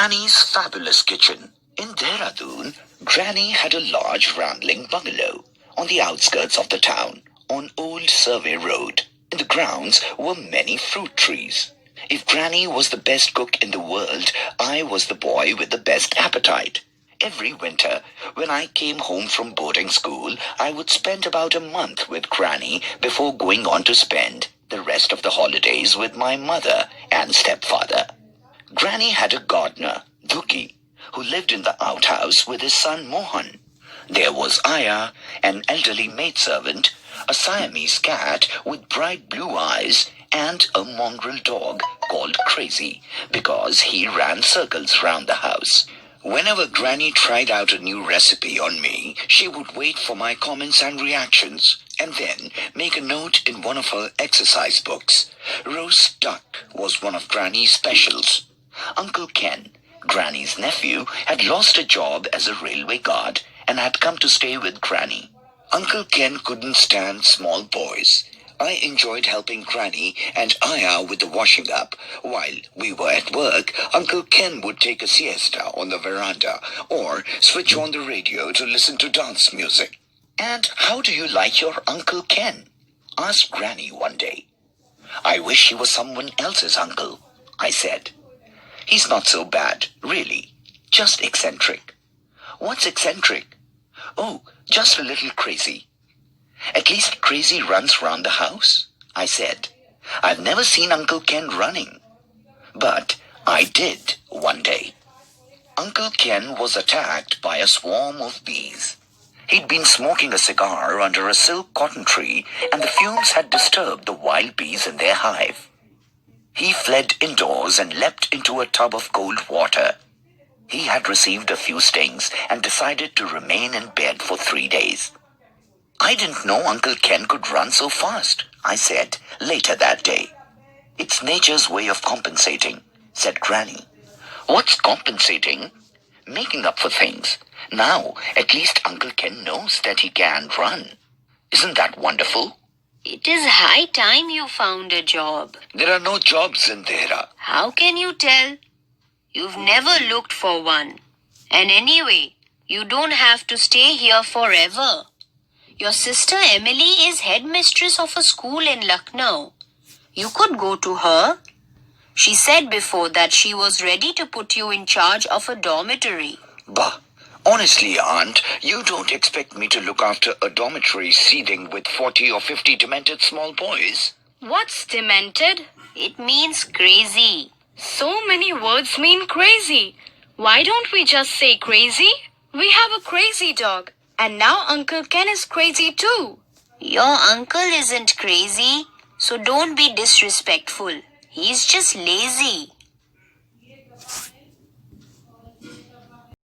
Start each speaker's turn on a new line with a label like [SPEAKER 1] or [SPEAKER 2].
[SPEAKER 1] Granny's Fabulous Kitchen. In Dehradun, Granny had a large rambling bungalow on the outskirts of the town, on Old Survey Road. In the grounds were many fruit trees. If Granny was the best cook in the world, I was the boy with the best appetite. Every winter, when I came home from boarding school, I would spend about a month with Granny before going on to spend the rest of the holidays with my mother and stepfather. Granny had a gardener, Duki, who lived in the outhouse with his son Mohan. There was Aya, an elderly maidservant, a Siamese cat with bright blue eyes, and a mongrel dog called Crazy because he ran circles round the house. Whenever Granny tried out a new recipe on me, she would wait for my comments and reactions, and then make a note in one of her exercise books. Roast duck was one of Granny's specials. Uncle Ken, Granny's nephew, had lost a job as a railway guard and had come to stay with Granny. Uncle Ken couldn't stand small boys. I enjoyed helping Granny and Aya with the washing up. While we were at work, Uncle Ken would take a siesta on the veranda or switch on the radio to listen to dance music. "And how do you like your Uncle Ken?" asked Granny one day. "I wish he was someone else's uncle," I said. "He's not so bad, really. Just eccentric." "What's eccentric?" "Oh, just a little crazy." "At least Crazy runs round the house," I said. "I've never seen Uncle Ken running." But I did one day. Uncle Ken was attacked by a swarm of bees. He'd been smoking a cigar under a silk cotton tree, and the fumes had disturbed the wild bees in their hive. He fled indoors and leapt into a tub of cold water. He had received a few stings and decided to remain in bed for 3 days. "I didn't know Uncle Ken could run so fast," I said later that day. "It's nature's way of compensating," said Granny. "What's compensating?" "Making up for things. Now, at least Uncle Ken knows that he can run. Isn't that wonderful?"
[SPEAKER 2] It is high time you found a job.
[SPEAKER 1] "There are no jobs in Dhera."
[SPEAKER 2] How can you tell? You've never looked for one. And anyway, you don't have to stay here forever. Your sister Emily is headmistress of a school in Lucknow. You could go to her. She said before that she was ready to put you in charge of a dormitory.
[SPEAKER 1] Bah! Honestly, Aunt, you don't expect me to look after a dormitory seething with 40 or 50 demented small boys.
[SPEAKER 3] What's demented?
[SPEAKER 2] It means crazy.
[SPEAKER 3] So many words mean crazy. Why don't we just say crazy? We have a crazy dog. And now Uncle Ken is crazy too.
[SPEAKER 2] Your uncle isn't crazy, so don't be disrespectful. He's just lazy.